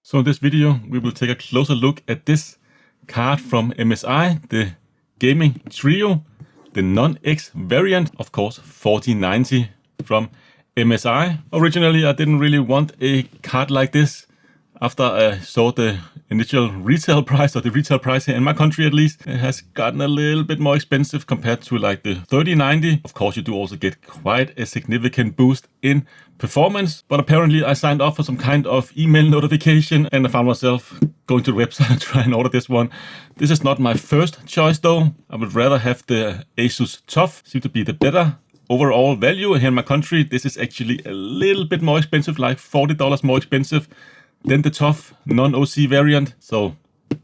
So in this video, we will take a closer look at this card from MSI, the Gaming Trio, the non-X variant, of course, 4090 from MSI. Originally, I didn't really want a card like this. After I saw the initial retail price, or the retail price here in my country at least, it has gotten a little bit more expensive compared to like the 3090. Of course, you do also get quite a significant boost in performance, but apparently I signed up for some kind of email notification and I found myself going to the website and try and order this one. This is not my first choice though. I would rather have the Asus TUF, seem to be the better overall value here in my country. This is actually a little bit more expensive, like $40 more expensive than the TUF non-OC variant. So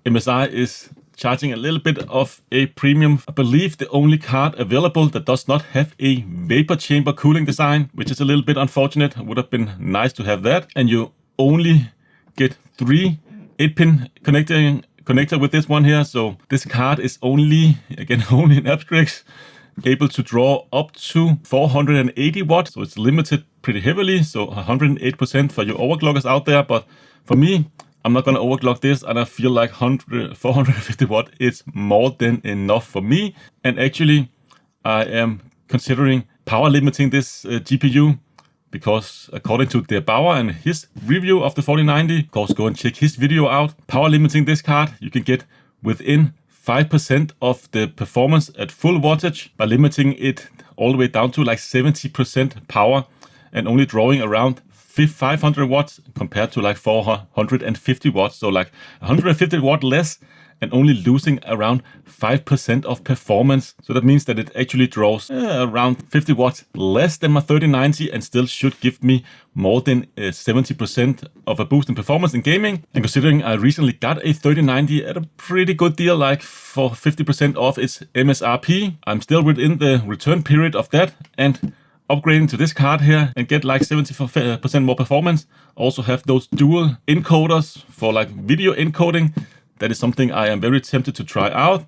MSI is charging a little bit of a premium. I believe the only card available that does not have a vapor chamber cooling design, which is a little bit unfortunate. It would have been nice to have that. And you only get 3 8-pin connector with this one here. So this card is only, again, only in abstracts, able to draw up to 480 watts. So it's limited pretty heavily. So 108% for your overclockers out there. But for me, I'm not going to overclock this, and I feel like 450 watt is more than enough for me. And actually, I am considering power limiting this GPU, because according to Der Bauer and his review of the 4090, of course, go and check his video out. Power limiting this card, you can get within 5% of the performance at full wattage by limiting it all the way down to like 70% power and only drawing around 500 watts compared to like 450 watts. So like 150 watt less and only losing around 5% of performance. So that means that it actually draws around 50 watts less than my 3090 and still should give me more than 70% of a boost in performance in gaming. And considering I recently got a 3090 at a pretty good deal, like for 50% off its MSRP, I'm still within the return period of that, and upgrading to this card here and get like 70% more performance. Also have those dual encoders for like video encoding. That is something I am very tempted to try out.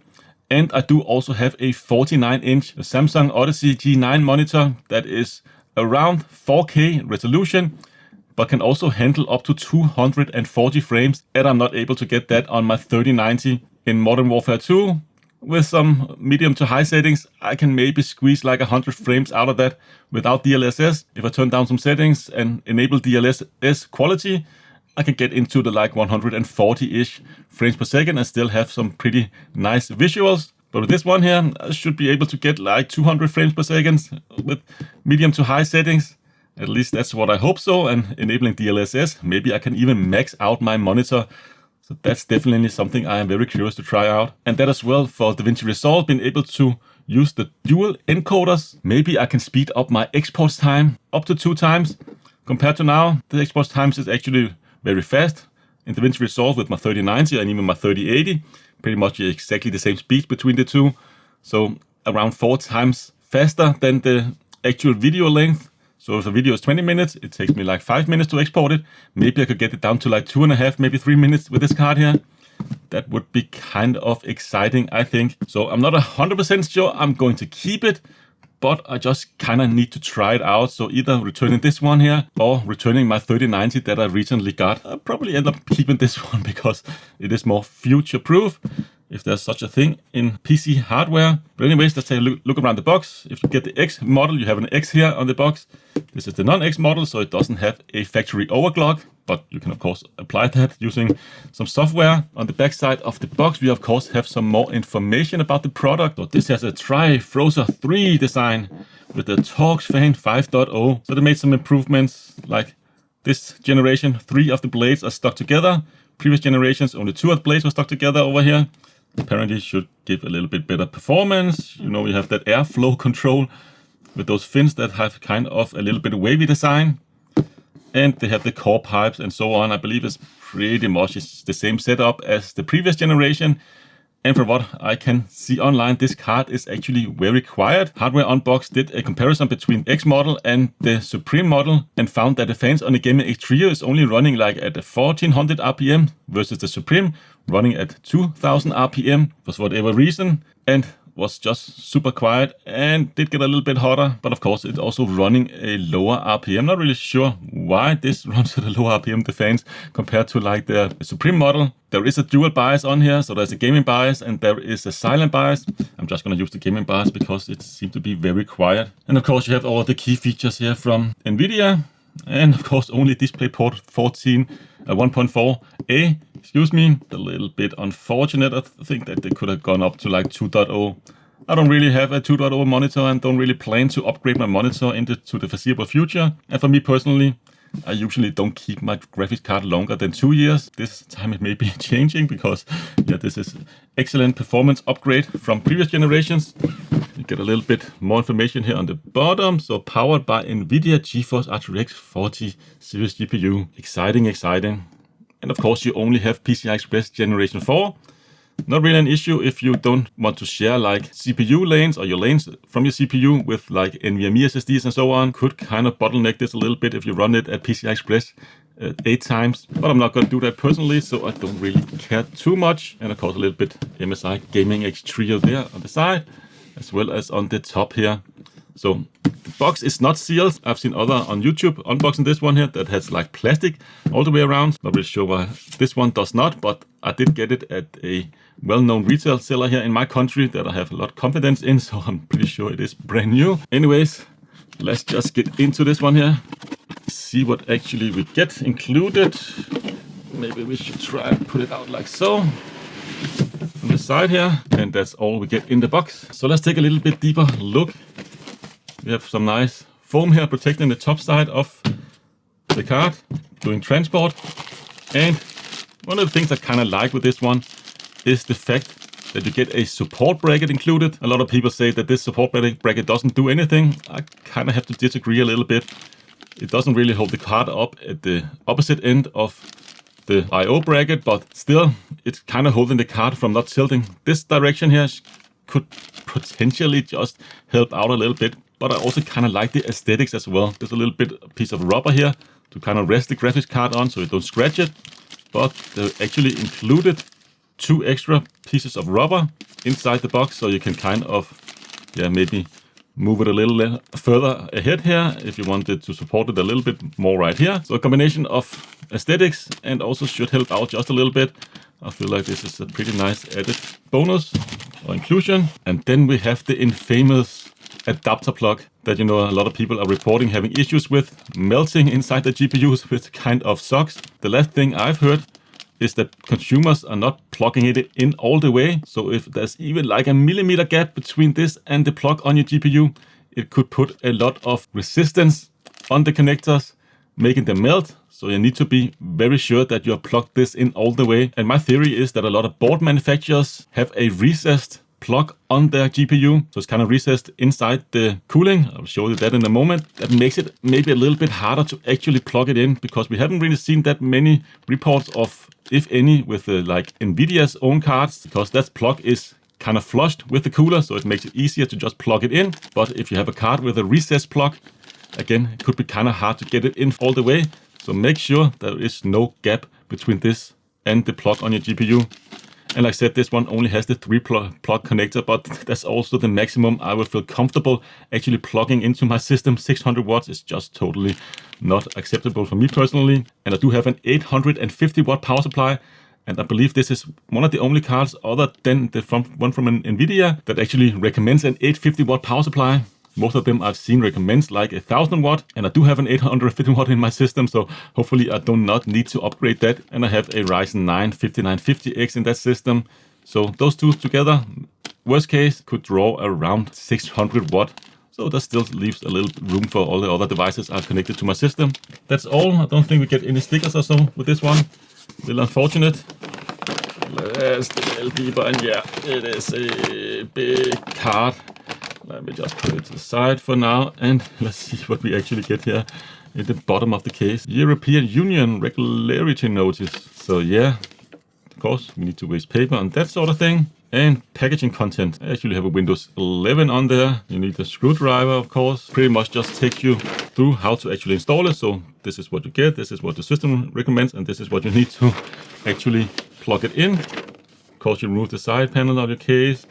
And I do also have a 49-inch Samsung Odyssey G9 monitor that is around 4K resolution, but can also handle up to 240 frames. And I'm not able to get that on my 3090 in Modern Warfare 2. With some medium to high settings, I can maybe squeeze like 100 frames out of that without DLSS. If I turn down some settings and enable DLSS quality, I can get into the like 140-ish frames per second and still have some pretty nice visuals. But with this one here, I should be able to get like 200 frames per second with medium to high settings. At least that's what I hope so. And enabling DLSS, maybe I can even max out my monitor. So that's definitely something I am very curious to try out. And that as well for DaVinci Resolve, being able to use the dual encoders. Maybe I can speed up my export time up to 2 times compared to now. The export times is actually very fast in DaVinci Resolve with my 3090 and even my 3080. Pretty much exactly the same speed between the two. So around 4 times faster than the actual video length. So if a video is 20 minutes, it takes me like 5 minutes to export it. Maybe I could get it down to like 2.5, maybe 3 minutes with this card here. That would be kind of exciting, I think. So I'm not 100% sure I'm going to keep it, but I just kind of need to try it out. So either returning this one here or returning my 3090 that I recently got. I'll probably end up keeping this one because it is more future-proof, if there's such a thing in PC hardware. But anyways, let's take a look around the box. If you get the X model, you have an X here on the box. This is the non-X model, so it doesn't have a factory overclock, but you can of course apply that using some software. On the back side of the box, we of course have some more information about the product. So this has a Tri-Frozer 3 design with the Torx fan 5.0. So they made some improvements, like this generation, 3 of the blades are stuck together. Previous generations, only 2 of the blades were stuck together over here. Apparently should give a little bit better performance. You know, we have that airflow control with those fins that have kind of a little bit wavy design. And they have the core pipes and so on. I believe it's pretty much the same setup as the previous generation. And from what I can see online, this card is actually very quiet. Hardware Unbox did a comparison between X model and the Supreme model and found that the fans on the Gaming Trio is only running like at 1400 RPM versus the Supreme running at 2000 RPM for whatever reason. And was just super quiet and did get a little bit hotter, but of course it's also running a lower RPM. Not really sure why this runs at a lower RPM, the fans, compared to like the Supreme model. There is a dual bias on here, so there's a gaming bias and there is a silent bias. I'm just going to use the gaming bias because it seems to be very quiet. And of course you have all the key features here from NVIDIA, and of course only DisplayPort 1.4a. Excuse me, a little bit unfortunate. I think that they could have gone up to like 2.0. I don't really have a 2.0 monitor and don't really plan to upgrade my monitor into the foreseeable future. And for me personally, I usually don't keep my graphics card longer than 2 years. This time it may be changing because yeah, this is excellent performance upgrade from previous generations. You get a little bit more information here on the bottom. So powered by NVIDIA GeForce RTX 40 series GPU. Exciting, exciting. And of course you only have PCI Express Generation 4. Not really an issue if you don't want to share like CPU lanes or your lanes from your CPU with like NVMe SSDs and so on. Could kind of bottleneck this a little bit if you run it at PCI Express 8 times. But I'm not going to do that personally, so I don't really care too much. And of course a little bit MSI Gaming Trio there on the side, as well as on the top here. So the box is not sealed. I've seen other on YouTube unboxing this one here that has like plastic all the way around. Not really sure why this one does not, but I did get it at a well-known retail seller here in my country that I have a lot of confidence in, so I'm pretty sure it is brand new. Anyways, let's just get into this one here. See what actually we get included. Maybe we should try and put it out like so. On the side here, and that's all we get in the box. So let's take a little bit deeper look. We have some nice foam here protecting the top side of the card, doing transport. And one of the things I kind of like with this one is the fact that you get a support bracket included. A lot of people say that this support bracket doesn't do anything. I kind of have to disagree a little bit. It doesn't really hold the card up at the opposite end of the I/O bracket, but still it's kind of holding the card from not tilting. This direction here could potentially just help out a little bit, but I also kind of like the aesthetics as well. There's a little piece of rubber here to kind of rest the graphics card on so you don't scratch it, but they actually included 2 extra pieces of rubber inside the box, so you can kind of maybe move it a little further ahead here if you wanted to support it a little bit more right here. So a combination of aesthetics and also should help out just a little bit. I feel like this is a pretty nice added bonus or inclusion. And then we have the infamous adapter plug that a lot of people are reporting having issues with melting inside the GPUs, which kind of sucks. The last thing I've heard is that consumers are not plugging it in all the way. So if there's even like a millimeter gap between this and the plug on your GPU, it could put a lot of resistance on the connectors, making them melt. So you need to be very sure that you have plugged this in all the way. And my theory is that a lot of board manufacturers have a recessed plug on their GPU. So it's kind of recessed inside the cooling. I'll show you that in a moment. That makes it maybe a little bit harder to actually plug it in, because we haven't really seen that many reports of, if any, with like NVIDIA's own cards, because that plug is kind of flushed with the cooler, so it makes it easier to just plug it in. But if you have a card with a recessed plug, again, it could be kind of hard to get it in all the way. So make sure there is no gap between this and the plug on your GPU. And like I said, this one only has the 3 plug connector, but that's also the maximum I would feel comfortable actually plugging into my system. 600 watts is just totally not acceptable for me personally. And I do have an 850 watt power supply. And I believe this is one of the only cards other than the one from NVIDIA that actually recommends an 850 watt power supply. Most of them I've seen recommends like 1000 watt, and I do have an 850 watt in my system, so hopefully I do not need to upgrade that. And I have a Ryzen 9 5950X in that system. So those two together, worst case, could draw around 600 watt. So that still leaves a little room for all the other devices I've connected to my system. That's all. I don't think we get any stickers or so with this one. A little unfortunate. Let's dig a little deeper, and yeah, it is a big card. Let me just put it to the side for now, and let's see what we actually get here at the bottom of the case. European Union regularity notice. So yeah, of course, we need to waste paper and that sort of thing. And packaging content. I actually have a Windows 11 on there. You need a screwdriver, of course. Pretty much just takes you through how to actually install it. So this is what you get, this is what the system recommends, and this is what you need to actually plug it in. Of course, you remove the side panel of your case.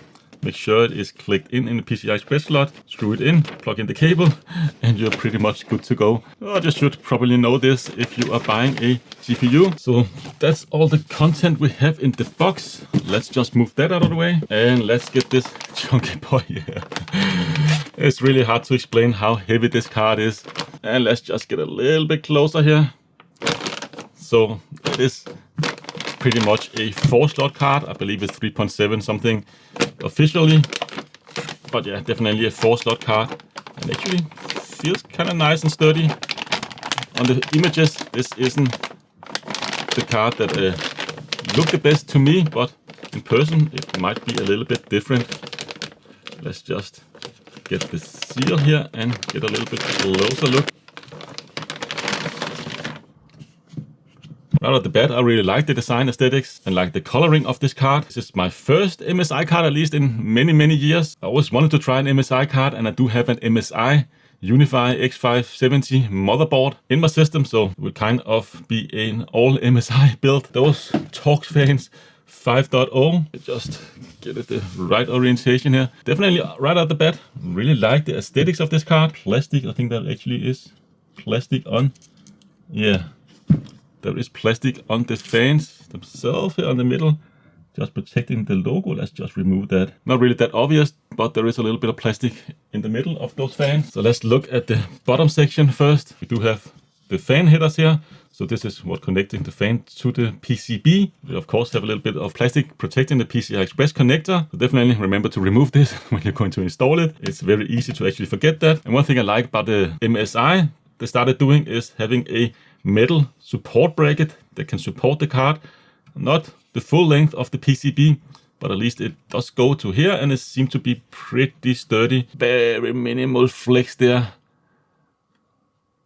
make sure it is clicked in the PCI Express slot, screw it in, plug in the cable, and you're pretty much good to go. You should probably know this if you are buying a GPU. So that's all the content we have in the box. Let's just move that out of the way and let's get this chunky boy here. It's really hard to explain how heavy this card is. And let's just get a little bit closer here. So it is pretty much a 4-slot card. I believe it's 3.7 something officially. But yeah, definitely a 4-slot card. And actually feels kind of nice and sturdy. On the images, this isn't the card that looked the best to me, but in person it might be a little bit different. Let's just get the seal here and get a little bit closer look. Right off the bat, I really like the design aesthetics and like the coloring of this card. This is my first MSI card, at least in many years. I always wanted to try an MSI card, and I do have an MSI Unify X570 motherboard in my system, so it would kind of be an all MSI build. Those Torx fans 5.0. Just get it the right orientation here. Definitely right out the bat, really like the aesthetics of this card. Plastic, I think that actually is plastic on. Yeah. There is plastic on the fans themselves here on the middle, just protecting the logo. Let's just remove that. Not really that obvious, but there is a little bit of plastic in the middle of those fans. So let's look at the bottom section first. We do have the fan headers here. So this is what connecting the fan to the PCB. We of course have a little bit of plastic protecting the PCI Express connector. So definitely remember to remove this when you're going to install it. It's very easy to actually forget that. And one thing I like about the MSI they started doing is having a metal support bracket that can support the card. Not the full length of the PCB, but at least it does go to here, and it seems to be pretty sturdy. Very minimal flex there.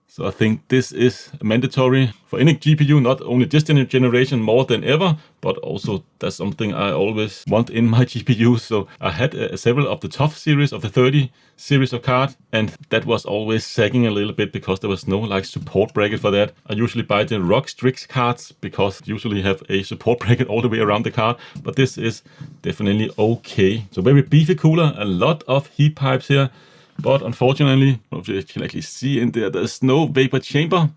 So I think this is mandatory for any GPU, not only this generation more than ever, but also that's something I always want in my GPU. So I had several of the TUF series of the 30 series of card, and that was always sagging a little bit because there was no like support bracket for that. I usually buy the ROG Strix cards because they usually have a support bracket all the way around the card, but this is definitely okay. So very beefy cooler, a lot of heat pipes here. But unfortunately, if you can actually see in there, there's no vapor chamber,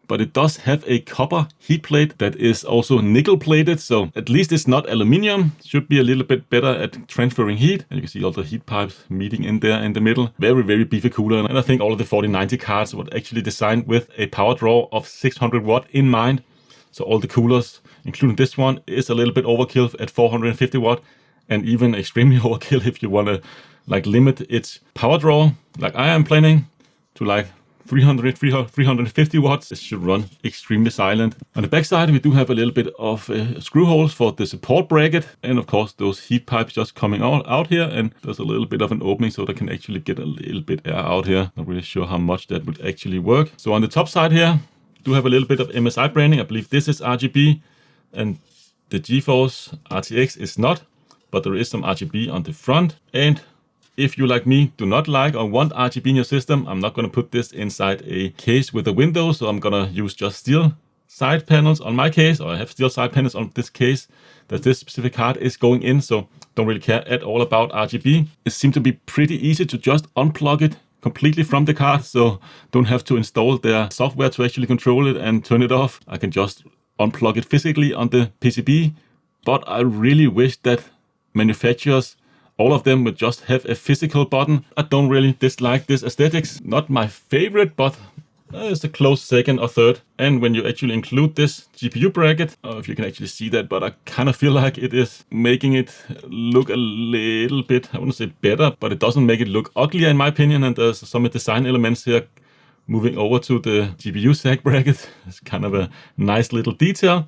but it does have a copper heat plate that is also nickel plated. So at least it's not aluminium. Should be a little bit better at transferring heat. And you can see all the heat pipes meeting in there in the middle. Very beefy cooler. And I think all of the 4090 cards were actually designed with a power draw of 600 watt in mind. So all the coolers, including this one, is a little bit overkill at 450 watt, and even extremely overkill if you want to like limit its power draw, like I am planning to like 350 watts. It should run extremely silent. On the back side, we do have a little bit of screw holes for the support bracket, and of course those heat pipes just coming out here, and there's a little bit of an opening so they can actually get a little bit air out here. Not really sure how much that would actually work. So on the top side here, do have a little bit of MSI branding. I believe this is RGB, and the GeForce RTX is not, but there is some RGB on the front. And if you, like me, do not like or want RGB in your system, I'm not going to put this inside a case with a window, so I'm going to use just steel side panels on my case, or I have steel side panels on this case that this specific card is going in, so don't really care at all about RGB. It seems to be pretty easy to just unplug it completely from the card, so don't have to install their software to actually control it and turn it off. I can just unplug it physically on the PCB, but I really wish that manufacturers, all of them, would just have a physical button. I don't really dislike this aesthetics. Not my favorite, but it's a close second or third. And when you actually include this GPU bracket, I don't know if you can actually see that, but I kind of feel like it is making it look a little bit, I wouldn't say better, but it doesn't make it look uglier in my opinion. And there's some design elements here moving over to the GPU sag bracket. It's kind of a nice little detail.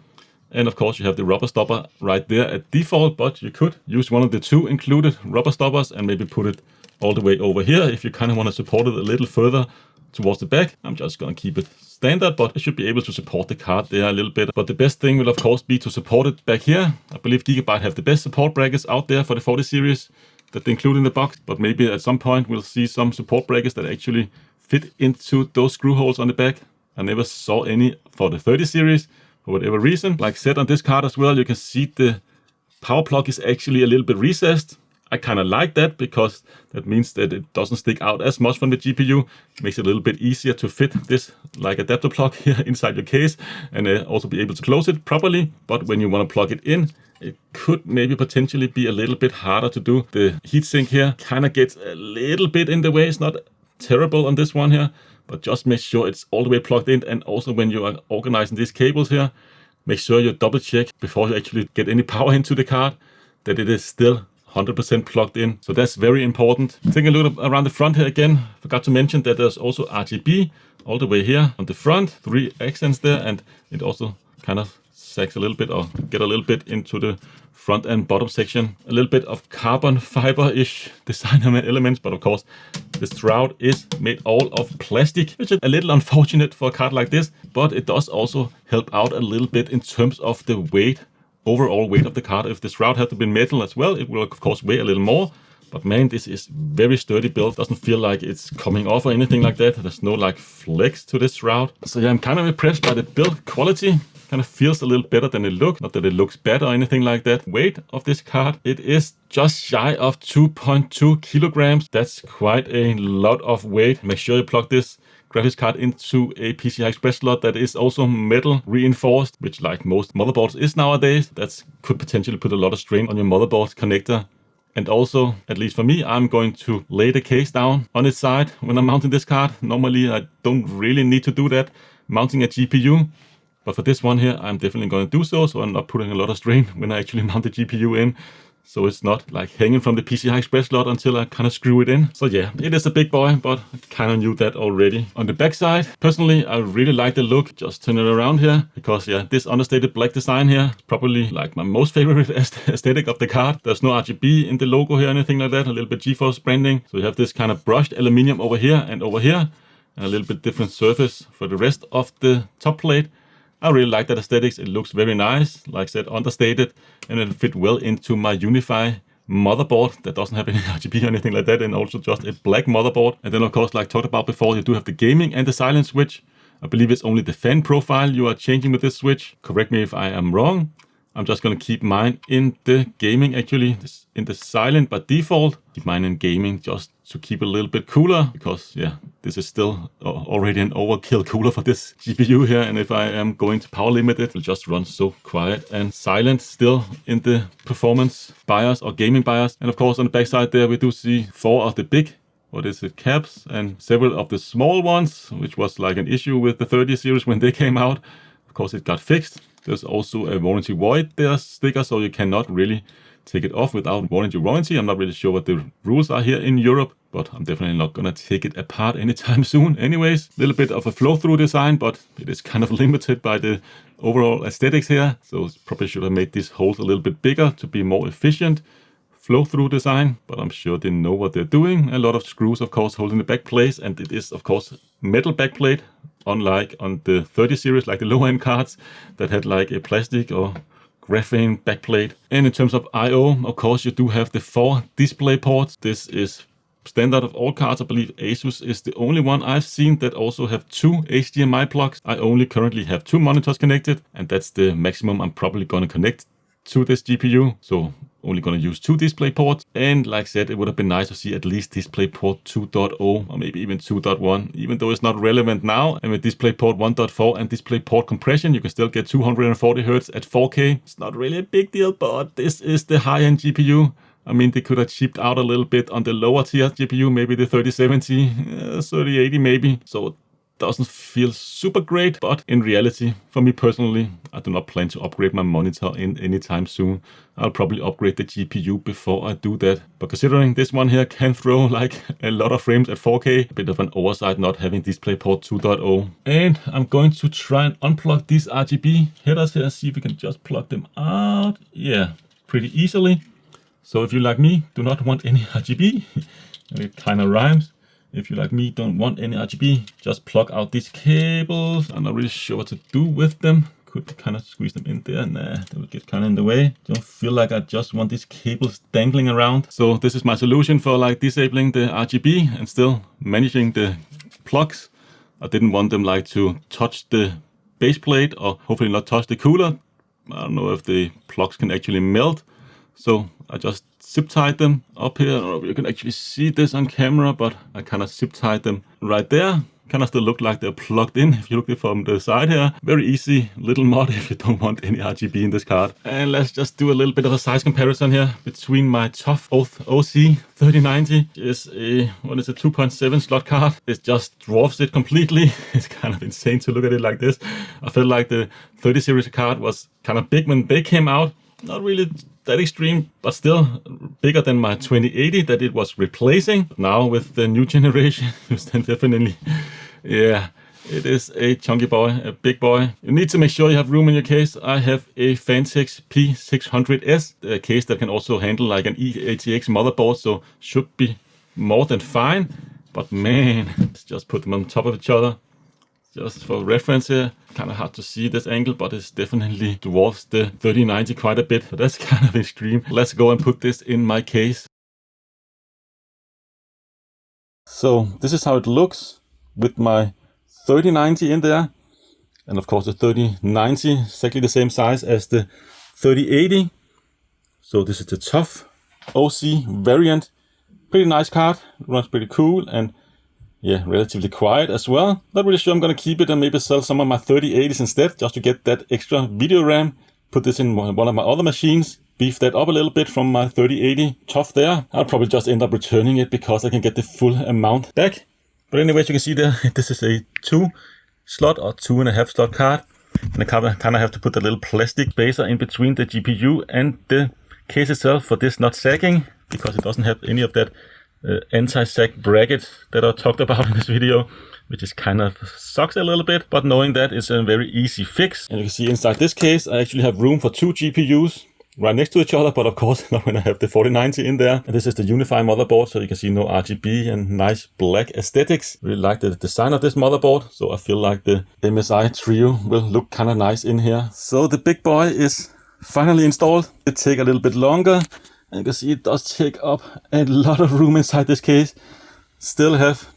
And of course you have the rubber stopper right there at default, but you could use one of the two included rubber stoppers and maybe put it all the way over here if you kind of want to support it a little further towards the back. I'm just going to keep it standard, but it should be able to support the card there a little bit. But the best thing will of course be to support it back here. I believe Gigabyte have the best support brackets out there for the 40 series that they include in the box, but maybe at some point we'll see some support brackets that actually fit into those screw holes on the back. I never saw any for the 30 series. For whatever reason, like said on this card as well, you can see the power plug is actually a little bit recessed. I kind of like that because that means that it doesn't stick out as much from the GPU. Makes it a little bit easier to fit this like adapter plug here inside your case and also be able to close it properly. But when you want to plug it in, it could maybe potentially be a little bit harder to do. The heatsink here kind of gets a little bit in the way. It's not terrible on this one here, but just make sure it's all the way plugged in. And also when you are organizing these cables here, make sure you double check before you actually get any power into the card that it is still 100% plugged in. So that's very important. Taking a look around the front here again, forgot to mention that there's also RGB all the way here on the front, 3 accents there, and it also kind of sags a little bit or get a little bit into the front and bottom section. A little bit of carbon fiber-ish design elements, but of course the shroud is made all of plastic, which is a little unfortunate for a card like this, but it does also help out a little bit in terms of the weight, overall weight of the card. If the shroud had to be metal as well, it will of course weigh a little more. But man, this is very sturdy build. Doesn't feel like it's coming off or anything like that. There's no like flex to this shroud. So yeah, I'm kind of impressed by the build quality. Kind of feels a little better than it looks. Not that it looks better or anything like that. Weight of this card, it is just shy of 2.2 kilograms. That's quite a lot of weight. Make sure you plug this graphics card into a PCI Express slot that is also metal reinforced, which like most motherboards is nowadays. That could potentially put a lot of strain on your motherboard connector. And also, at least for me, I'm going to lay the case down on its side when I'm mounting this card. Normally, I don't really need to do that, mounting a GPU. But for this one here, I'm definitely going to do so. So I'm not putting a lot of strain when I actually mount the GPU in. So it's not like hanging from the PCI Express slot until I kind of screw it in. So yeah, it is a big boy, but I kind of knew that already. On the back side, personally, I really like the look. Just turn it around here because yeah, this understated black design here is probably like my most favorite aesthetic of the card. There's no RGB in the logo here, anything like that. A little bit GeForce branding. So you have this kind of brushed aluminum over here and over here, and a little bit different surface for the rest of the top plate. I really like that aesthetics. It looks very nice, like I said, understated, and it'll fit well into my Unify motherboard that doesn't have any RGB or anything like that, and also just a black motherboard. And then of course, like talked about before, you do have the gaming and the silent switch. I believe it's only the fan profile you are changing with this switch. Correct me if I am wrong. I'm just going to keep mine in the gaming, actually, in the silent by default. Keep mine in gaming just to keep it a little bit cooler, because yeah, this is still already an overkill cooler for this GPU here. And if I am going to power limit it, it will just run so quiet and silent still in the performance BIOS or gaming BIOS. And of course, on the backside there, we do see 4 of the big, caps, and several of the small ones, which was like an issue with the 30 series when they came out. Of course, it got fixed. There's also a warranty void there sticker, so you cannot really take it off without warranty. I'm not really sure what the rules are here in Europe, but I'm definitely not gonna take it apart anytime soon. Anyways, a little bit of a flow-through design, but it is kind of limited by the overall aesthetics here. So probably should have made these holes a little bit bigger to be more efficient. Flow-through design, but I'm sure they know what they're doing. A lot of screws, of course, holding the back place, and it is, of course, metal backplate, unlike on the 30 series, like the low-end cards that had like a plastic or graphene backplate. And in terms of I/O, of course, you do have the 4 display ports. This is standard of all cards. I believe Asus is the only one I've seen that also have 2 HDMI plugs. I only currently have 2 monitors connected, and that's the maximum I'm probably going to connect to this GPU. So only going to use 2 display ports. And like I said, it would have been nice to see at least DisplayPort 2.0 or maybe even 2.1, even though it's not relevant now. And with DisplayPort 1.4 and DisplayPort compression, you can still get 240 Hz at 4K. It's not really a big deal, but this is the high-end GPU. I mean, they could have cheaped out a little bit on the lower tier GPU, maybe the 3070, 3080 maybe. So doesn't feel super great, but in reality, for me personally, I do not plan to upgrade my monitor in anytime soon. I'll probably upgrade the GPU before I do that. But considering this one here can throw like a lot of frames at 4K, a bit of an oversight not having DisplayPort 2.0. And I'm going to try and unplug these RGB headers here and see if we can just plug them out. Yeah, pretty easily. So if you, like me, do not want any RGB, it kind of rhymes. If you, like me, don't want any RGB, just plug out these cables. I'm not really sure what to do with them. Could kind of squeeze them in there. Nah, they will get kind of in the way. Don't feel like I just want these cables dangling around. So this is my solution for like disabling the RGB and still managing the plugs. I didn't want them like to touch the base plate or hopefully not touch the cooler. I don't know if the plugs can actually melt. So I just zip tied them up here. I don't know if you can actually see this on camera, but I kind of zip tied them right there. Kind of still look like they're plugged in if you look at it from the side here. Very easy little mod if you don't want any RGB in this card. And let's just do a little bit of a size comparison here between my TUF OC 3090 is a 2.7 slot card. It just dwarfs it completely. It's kind of insane to look at it like this. I felt like the 30 series card was kind of big when they came out. Not really that extreme, but still bigger than my 2080 that it was replacing. Now with the new generation, it's then definitely, yeah, it is a chunky boy, a big boy. You need to make sure you have room in your case. I have a Fantex P600S, a case that can also handle like an RTX motherboard, so should be more than fine. But man, let's just put them on top of each other. Just for reference here, kind of hard to see this angle, but it's definitely dwarfs the 3090 quite a bit. So that's kind of extreme. Let's go and put this in my case. So this is how it looks with my 3090 in there. And of course the 3090 is exactly the same size as the 3080. So this is the TUF OC variant. Pretty nice card, runs pretty cool, and yeah, relatively quiet as well. Not really sure I'm going to keep it and maybe sell some of my 3080s instead, just to get that extra video RAM. Put this in one of my other machines, beef that up a little bit from my 3080 TUF there. I'll probably just end up returning it because I can get the full amount back. But anyways, you can see there, this is a 2 slot or 2.5 slot card. And I kind of have to put a little plastic spacer in between the GPU and the case itself for this not sagging, because it doesn't have any of that anti-sag bracket that I talked about in this video, which is kind of sucks a little bit, but knowing that it's a very easy fix. And you can see inside this case I actually have room for 2 GPUs right next to each other, but of course not when I have the 4090 in there. And this is the Unify motherboard, so you can see no RGB and nice black aesthetics. Really like the design of this motherboard, so I feel like the MSI Trio will look kind of nice in here. So the big boy is finally installed. It take a little bit longer. And you can see it does take up a lot of room inside this case. Still have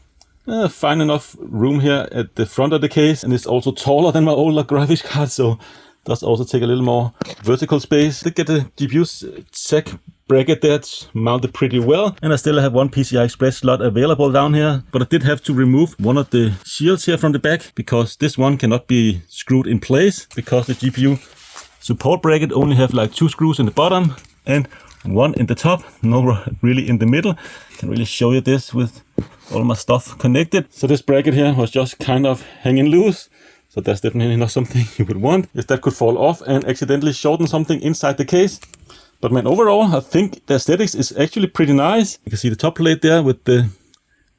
fine enough room here at the front of the case, and it's also taller than my older graphics card, so does also take a little more vertical space. Look at the GPU sec bracket that's mounted pretty well, and I still have one PCI Express slot available down here, but I did have to remove one of the shields here from the back because this one cannot be screwed in place because the GPU support bracket only have like 2 screws in the bottom and 1 in the top, no really in the middle. I can really show you this with all my stuff connected. So this bracket here was just kind of hanging loose. So that's definitely not something you would want, if that could fall off and accidentally shorten something inside the case. But man, overall, I think the aesthetics is actually pretty nice. You can see the top plate there with the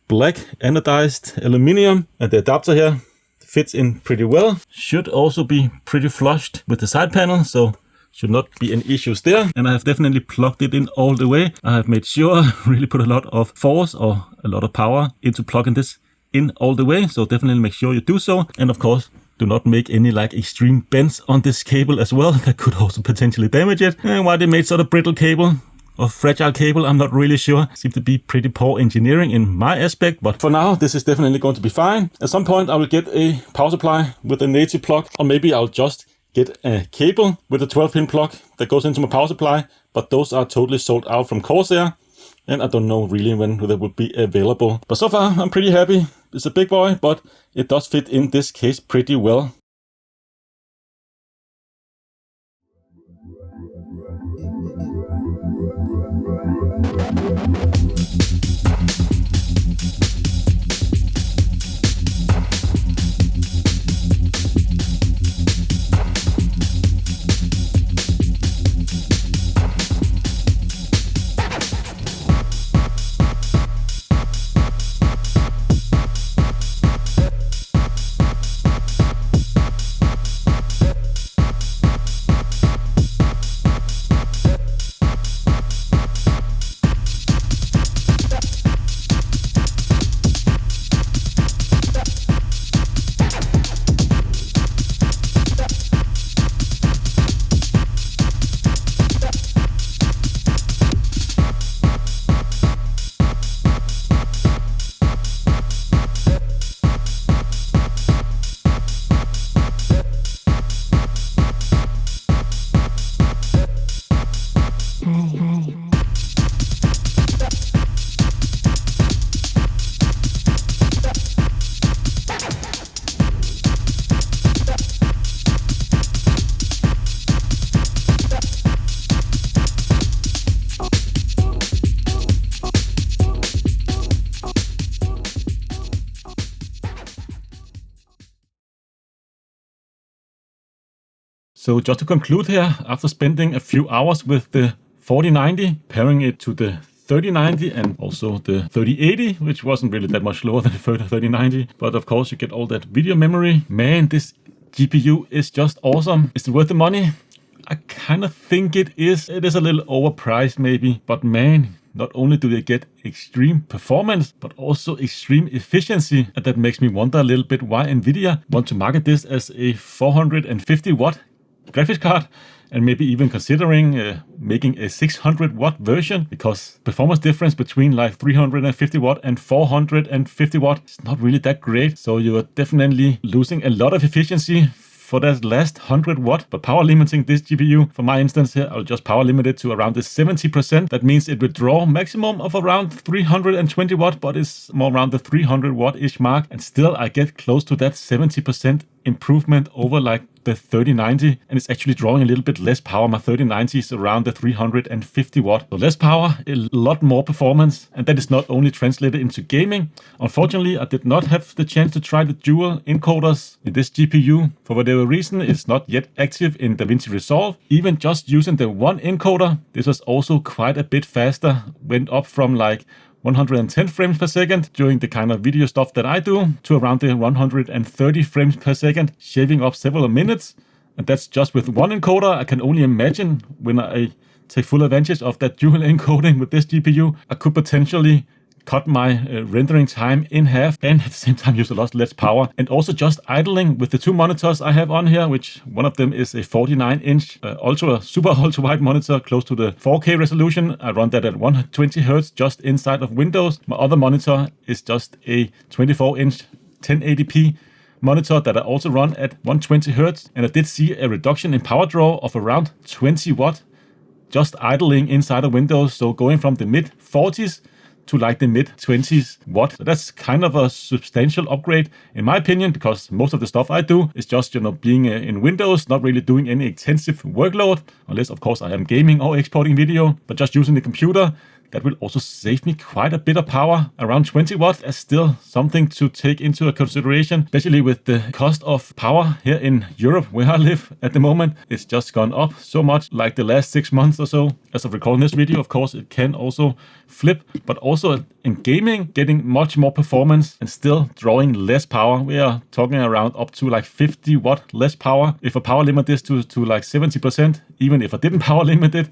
black anodized aluminum, and the adapter here fits in pretty well. Should also be pretty flushed with the side panel, so should not be any issues there. And I have definitely plugged it in all the way. I have made sure I really put a lot of force or a lot of power into plugging this in all the way. So definitely make sure you do so. And of course, do not make any like extreme bends on this cable as well. That could also potentially damage it. And why they made sort of brittle cable or fragile cable, I'm not really sure. Seems to be pretty poor engineering in my aspect, but for now, this is definitely going to be fine. At some point, I will get a power supply with a native plug, or maybe I'll just get a cable with a 12-pin plug that goes into my power supply, but those are totally sold out from Corsair, and I don't know really when they will be available. But so far, I'm pretty happy. It's a big boy, but it does fit in this case pretty well. So just to conclude here, after spending a few hours with the 4090, pairing it to the 3090 and also the 3080, which wasn't really that much slower than the 3090, but of course you get all that video memory. Man, this GPU is just awesome. Is it worth the money? I kind of think it is. It is a little overpriced maybe, but man, not only do they get extreme performance, but also extreme efficiency. And that makes me wonder a little bit why Nvidia want to market this as a 450 watt graphics card, and maybe even considering making a 600 watt version, because performance difference between like 350 watt and 450 watt is not really that great. So you are definitely losing a lot of efficiency for that last 100 watt, but power limiting this GPU, for my instance here, I'll just power limit it to around the 70%. That means it would draw maximum of around 320 watt, but it's more around the 300 watt-ish mark. And still I get close to that 70% improvement over like the 3090, and it's actually drawing a little bit less power. My 3090 is around the 350 watt. So less power, a lot more performance, and that is not only translated into gaming. Unfortunately, I did not have the chance to try the dual encoders in this GPU. For whatever reason, it's not yet active in DaVinci Resolve. Even just using the one encoder, this was also quite a bit faster. Went up from like 110 frames per second during the kind of video stuff that I do to around the 130 frames per second, shaving up several minutes. And that's just with one encoder. I can only imagine when I take full advantage of that dual encoding with this GPU, I could potentially cut my rendering time in half and at the same time use a lot less power. And also just idling with the two monitors I have on here, which one of them is a 49-inch super ultra wide monitor close to the 4K resolution. I run that at 120 Hz just inside of Windows. My other monitor is just a 24-inch 1080p monitor that I also run at 120 Hz. And I did see a reduction in power draw of around 20 watt just idling inside of Windows. So going from the mid 40s to like the mid 20s watt. So that's kind of a substantial upgrade in my opinion, because most of the stuff I do is just, being in Windows, not really doing any intensive workload, unless of course I am gaming or exporting video, but just using the computer. That will also save me quite a bit of power. Around 20 watt is still something to take into consideration, especially with the cost of power here in Europe where I live at the moment. It's just gone up so much like the last 6 months or so. As of recording this video, of course, it can also flip, but also in gaming, getting much more performance and still drawing less power. We are talking around up to like 50 watt less power. If I power limit this to like 70%, even if I didn't power limit it,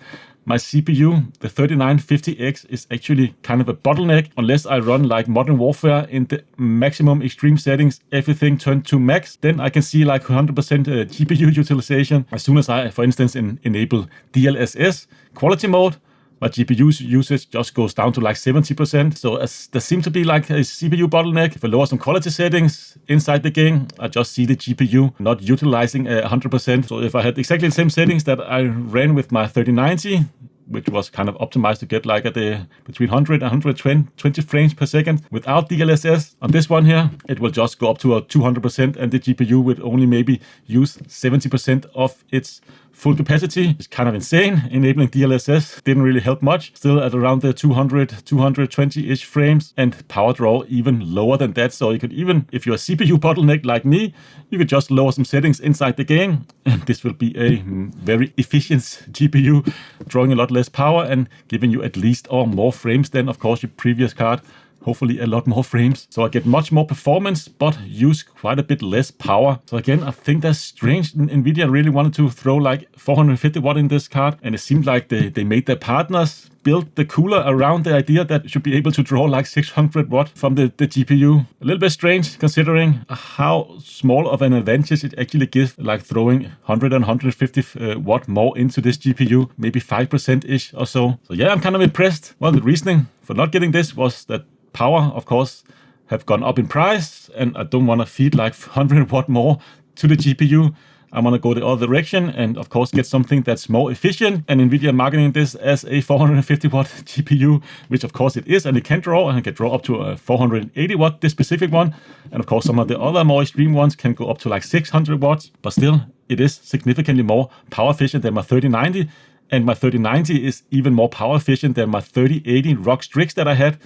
my CPU, the 3950X, is actually kind of a bottleneck unless I run like Modern Warfare in the maximum extreme settings, everything turned to max. Then I can see like 100% GPU utilization. As soon as I, for instance, enable DLSS quality mode, my GPU usage just goes down to like 70%. So as there seems to be like a CPU bottleneck. If I lower some quality settings inside the game, I just see the GPU not utilizing 100%. So if I had exactly the same settings that I ran with my 3090, which was kind of optimized to get like at the between 100 and 120 frames per second without DLSS. On this one here, it will just go up to a 200% and the GPU would only maybe use 70% of its full capacity. It's kind of insane. Enabling DLSS didn't really help much. Still at around the 220-ish frames, and power draw even lower than that. So you could even, if you're a CPU bottleneck like me, you could just lower some settings inside the game, and this will be a very efficient GPU, drawing a lot less power and giving you at least or more frames than, of course, your previous card. Hopefully a lot more frames. So I get much more performance, but use quite a bit less power. So again, I think that's strange. Nvidia really wanted to throw like 450 watt in this card. And it seemed like they made their partners build the cooler around the idea that it should be able to draw like 600 watt from the GPU. A little bit strange considering how small of an advantage it actually gives, like throwing 100 and 150 watt more into this GPU, maybe 5%-ish or so. So yeah, I'm kind of impressed. Well, the reasoning for not getting this was that power, of course, have gone up in price, and I don't want to feed like 100 watt more to the GPU. I want to go the other direction and, of course, get something that's more efficient. And Nvidia marketing this as a 450 watt GPU, which of course it is, and it can draw, and it can draw up to a 480 watt, this specific one. And of course, some of the other more extreme ones can go up to like 600 watts, but still, it is significantly more power efficient than my 3090. And my 3090 is even more power efficient than my 3080 ROG Strix that I had.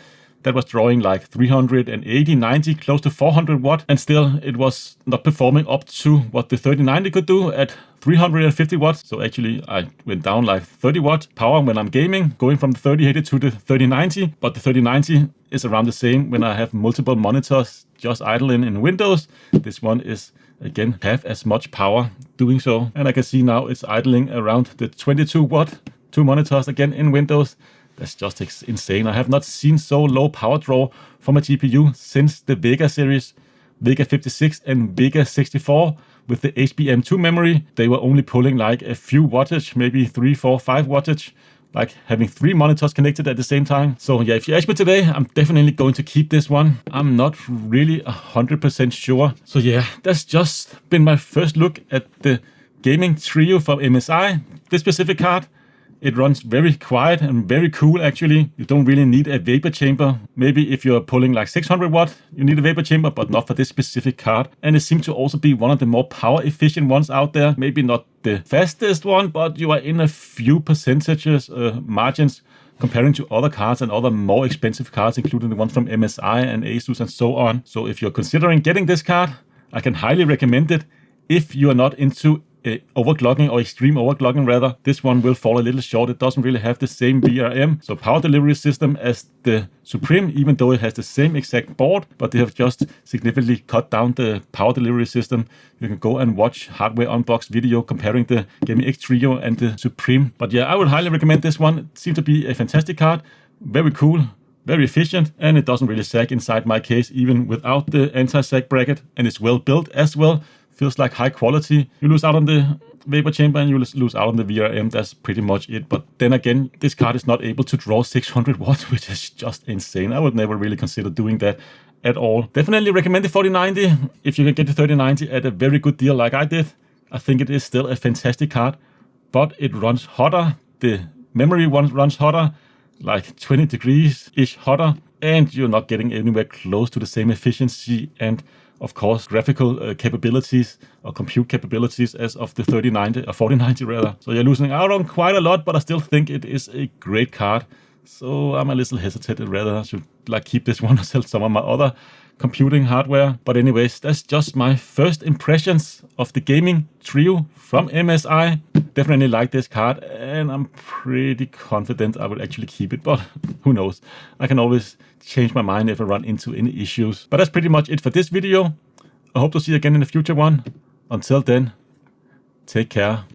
that was drawing like 380, 90, close to 400 watt, and still it was not performing up to what the 3090 could do at 350 watts. So actually I went down like 30 watt power when I'm gaming, going from the 3080 to the 3090, but the 3090 is around the same when I have multiple monitors just idling in Windows. This one is again half as much power doing so, and I can see now it's idling around the 22 watt, 2 monitors again in Windows. That's just insane. I have not seen so low power draw from a GPU since the Vega series, Vega 56 and Vega 64 with the HBM2 memory. They were only pulling like a few wattage, maybe 3, 4, 5 wattage, like having 3 monitors connected at the same time. So yeah, if you ask me today, I'm definitely going to keep this one. I'm not really 100% sure. So yeah, that's just been my first look at the Gaming Trio from MSI. This specific card, it runs very quiet and very cool actually. You don't really need a vapor chamber. Maybe if you're pulling like 600 watt, you need a vapor chamber, but not for this specific card. And it seems to also be one of the more power efficient ones out there. Maybe not the fastest one, but you are in a few percentages margins comparing to other cards and other more expensive cards, including the ones from MSI and Asus and so on. So if you're considering getting this card, I can highly recommend it. If you are not into overclocking or extreme overclocking rather, this one will fall a little short. It doesn't really have the same VRM, so power delivery system as the Supreme, even though it has the same exact board, but they have just significantly cut down the power delivery system. You can go and watch hardware unbox video comparing the Gaming X Trio and the Supreme. But yeah, I would highly recommend this one. It seems to be a fantastic card, very cool, very efficient, and it doesn't really sag inside my case even without the anti-sag bracket, and it's well built as well. Feels like high quality. You lose out on the vapor chamber and you lose out on the VRM. That's pretty much it. But then again, this card is not able to draw 600 watts, which is just insane. I would never really consider doing that at all. Definitely recommend the 4090 if you can get the 3090 at a very good deal like I did. I think it is still a fantastic card, but it runs hotter. The memory one runs hotter, like 20 degrees-ish hotter, and you're not getting anywhere close to the same efficiency and of course graphical capabilities or compute capabilities as of the 3090 or 4090 rather. So you're losing out on quite a lot, but I still think it is a great card. So I'm a little hesitant whether I should like keep this one or sell some of my other computing hardware. But anyways, that's just my first impressions of the Gaming Trio from MSI. Definitely like this card, and I'm pretty confident I will actually keep it, but who knows? I can always change my mind if I run into any issues. But that's pretty much it for this video. I hope to see you again in the future one. Until then, take care.